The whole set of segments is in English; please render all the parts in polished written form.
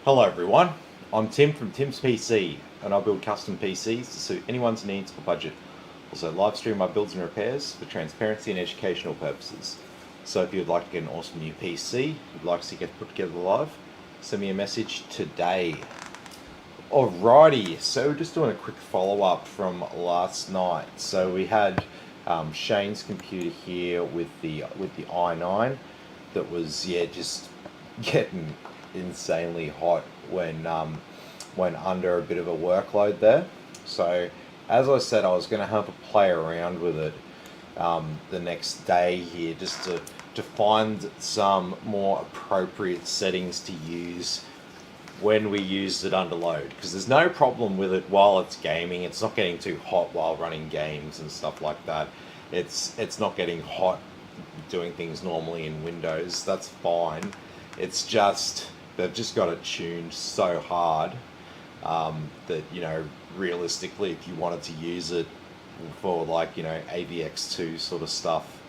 Hello everyone, I'm Tim from Tim's PC and I build custom PCs to suit anyone's needs or budget. Also live stream my builds and repairs for transparency and educational purposes. So if you'd like to get an awesome new PC, you'd like to see it get put together live, send me a message today. Alrighty, so we're just doing a quick follow up from last night. So we had Shane's computer here with the i9 that was just getting insanely hot when under a bit of a workload there. So as I said, I was going to have a play around with it the next day here just to find some more appropriate settings to use when we used it under load, because there's no problem with it while it's gaming. It's not getting too hot while running games and stuff like that. It's not getting hot doing things normally in Windows. That's fine. It's just they've just got it tuned so hard that realistically, if you wanted to use it for like AVX2 sort of stuff,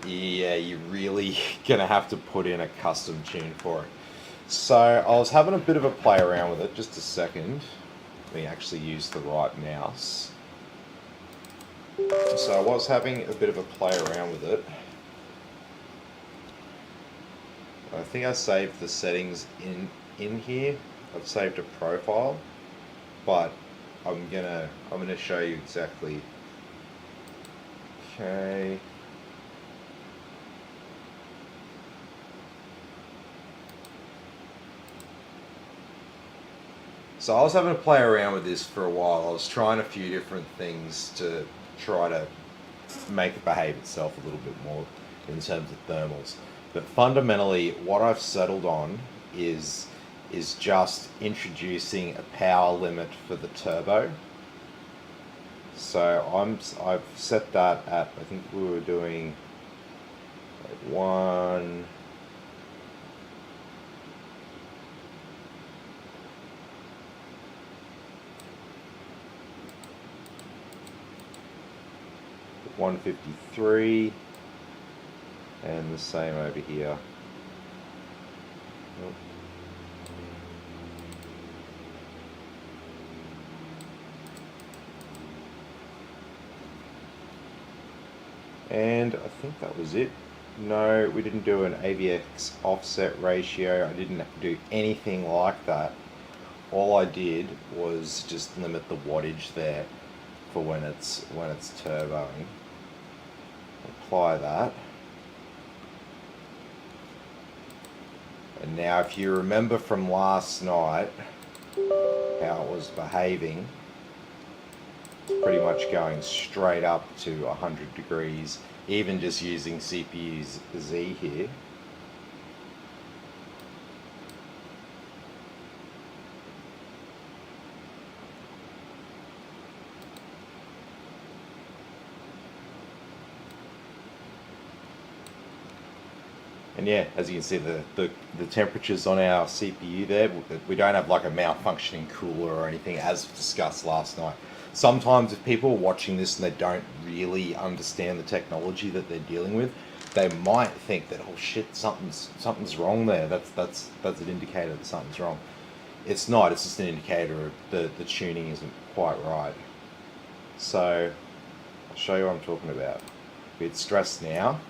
yeah, you're really gonna have to put in a custom tune for it. So I was having a bit of a play around with it. Just a second. Let me actually use the right mouse. So I was having a bit of a play around with it. I think I saved the settings in here. I've saved a profile, but I'm gonna show you exactly. Okay. So I was having to play around with this for a while. I was trying a few different things to try to make it behave itself a little bit more in terms of thermals. But fundamentally, what I've settled on is just introducing a power limit for the turbo. So I've set that at, I think we were doing like one. $153, and the same over here. Nope. And I think that was it. No, we didn't do an AVX offset ratio. I didn't do anything like that. All I did was just limit the wattage there for when it's turboing. Apply that. And now if you remember from last night how it was behaving, it's pretty much going straight up to 100 degrees, even just using CPU Z here. And yeah, as you can see, the temperatures on our CPU there, we don't have like a malfunctioning cooler or anything, as discussed last night. Sometimes if people are watching this and they don't really understand the technology that they're dealing with, they might think that, oh shit, something's wrong there. That's an indicator that something's wrong. It's not. It's just an indicator of the tuning isn't quite right. So I'll show you what I'm talking about. Hit stress now.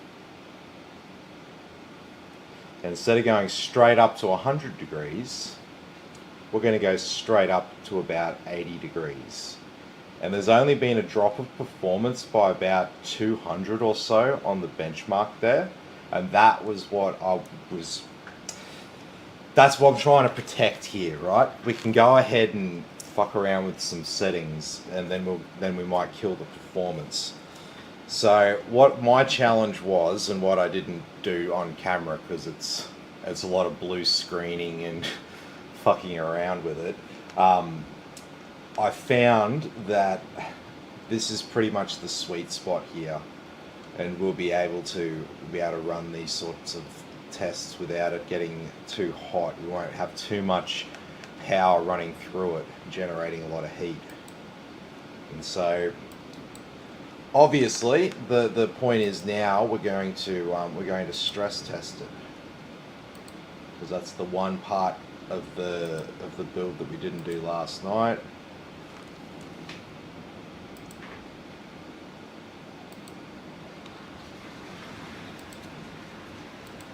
And instead of going straight up to 100 degrees, we're going to go straight up to about 80 degrees. And there's only been a drop of performance by about 200 or so on the benchmark there. And that was that's what I'm trying to protect here, right? We can go ahead and fuck around with some settings and then we might kill the performance. So what my challenge was, and what I didn't do on camera because it's a lot of blue screening and fucking around with it, I found that this is pretty much the sweet spot here, and we'll be able to run these sorts of tests without it getting too hot. We won't have too much power running through it, generating a lot of heat. And so obviously, the point is now we're going to stress test it, because that's the one part of the build that we didn't do last night.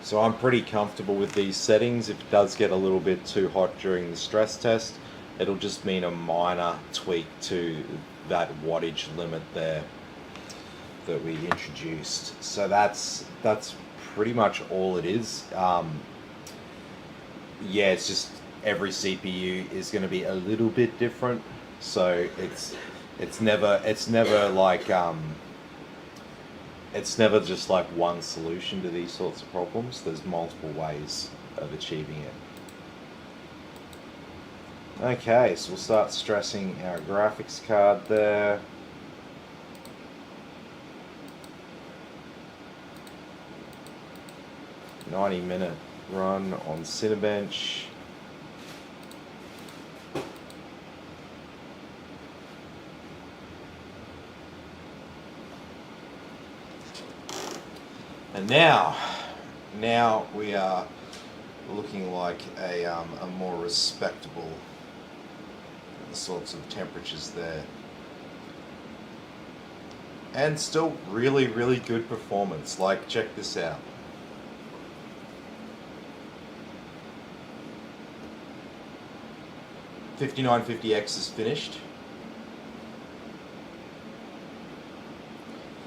So I'm pretty comfortable with these settings. If it does get a little bit too hot during the stress test, it'll just mean a minor tweak to that wattage limit there that we introduced. So that's pretty much all it is. Yeah, it's just every CPU is going to be a little bit different. So it's never like it's never just like one solution to these sorts of problems. There's multiple ways of achieving it. Okay, so we'll start stressing our graphics card there. "90-minute run on Cinebench." And now we are looking like a more respectable sorts of temperatures there. And still really, really good performance. Like, check this out. "5950X is finished.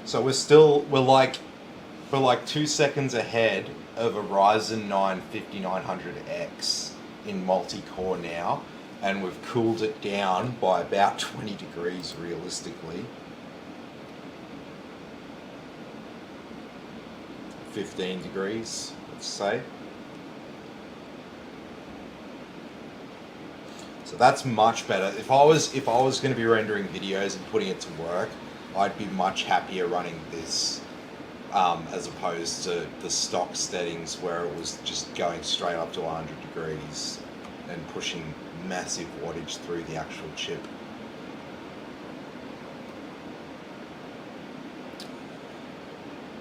So we're like 2 seconds ahead of a Ryzen 9 5900X in multi-core now, and we've cooled it down by about 20 degrees realistically. 15 degrees, let's say. So that's much better. If I was going to be rendering videos and putting it to work, I'd be much happier running this as opposed to the stock settings where it was just going straight up to 100 degrees and pushing massive wattage through the actual chip.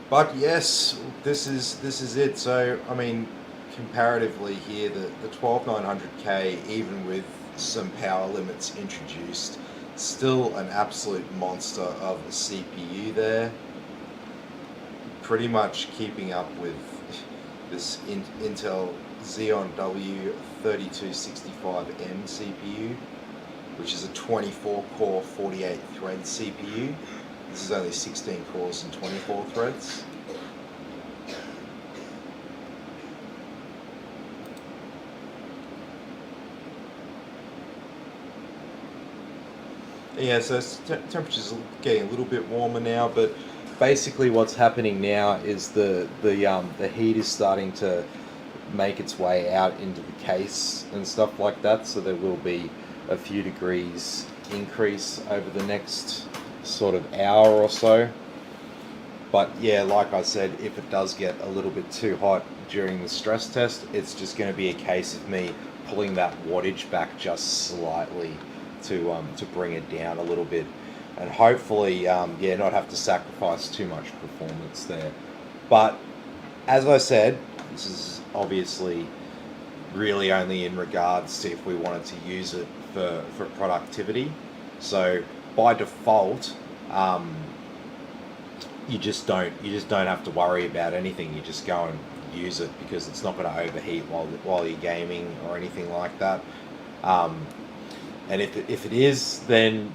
But yes, this is it. So I mean, comparatively here, the 12900K, even with some power limits introduced, still an absolute monster of a CPU there. Pretty much keeping up with this Intel Xeon W3265M CPU, which is a 24-core, 48-thread CPU. This is only 16 cores and 24 threads. Yeah, so temperatures are getting a little bit warmer now, but basically what's happening now is the heat is starting to make its way out into the case and stuff like that, so there will be a few degrees increase over the next sort of hour or so. But yeah, like I said, if it does get a little bit too hot during the stress test, it's just going to be a case of me pulling that wattage back just slightly to bring it down a little bit, and hopefully not have to sacrifice too much performance there. But as I said, this is obviously really only in regards to if we wanted to use it for productivity. So by default, you just don't have to worry about anything. You just go and use it because it's not going to overheat while you're gaming or anything like that. And if it is, then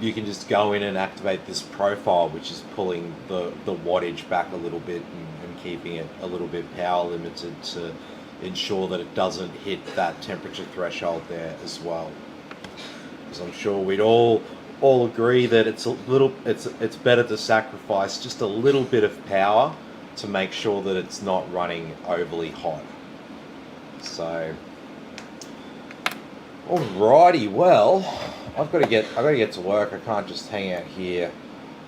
you can just go in and activate this profile, which is pulling the wattage back a little bit and keeping it a little bit power limited to ensure that it doesn't hit that temperature threshold there as well. Because I'm sure we'd all agree that it's better to sacrifice just a little bit of power to make sure that it's not running overly hot. So, alrighty, well, I've got to get to work. I can't just hang out here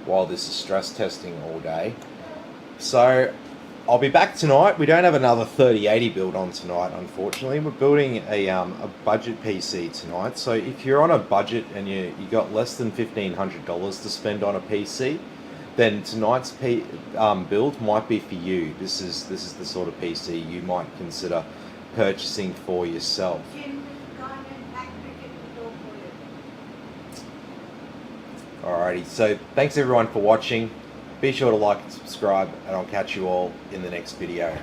while this is stress testing all day. So I'll be back tonight. We don't have another 3080 build on tonight, unfortunately. We're building a budget PC tonight. So if you're on a budget and you got less than $1,500 to spend on a PC, then tonight's build might be for you. This is the sort of PC you might consider purchasing for yourself. Alrighty, so thanks everyone for watching. Be sure to like and subscribe, and I'll catch you all in the next video.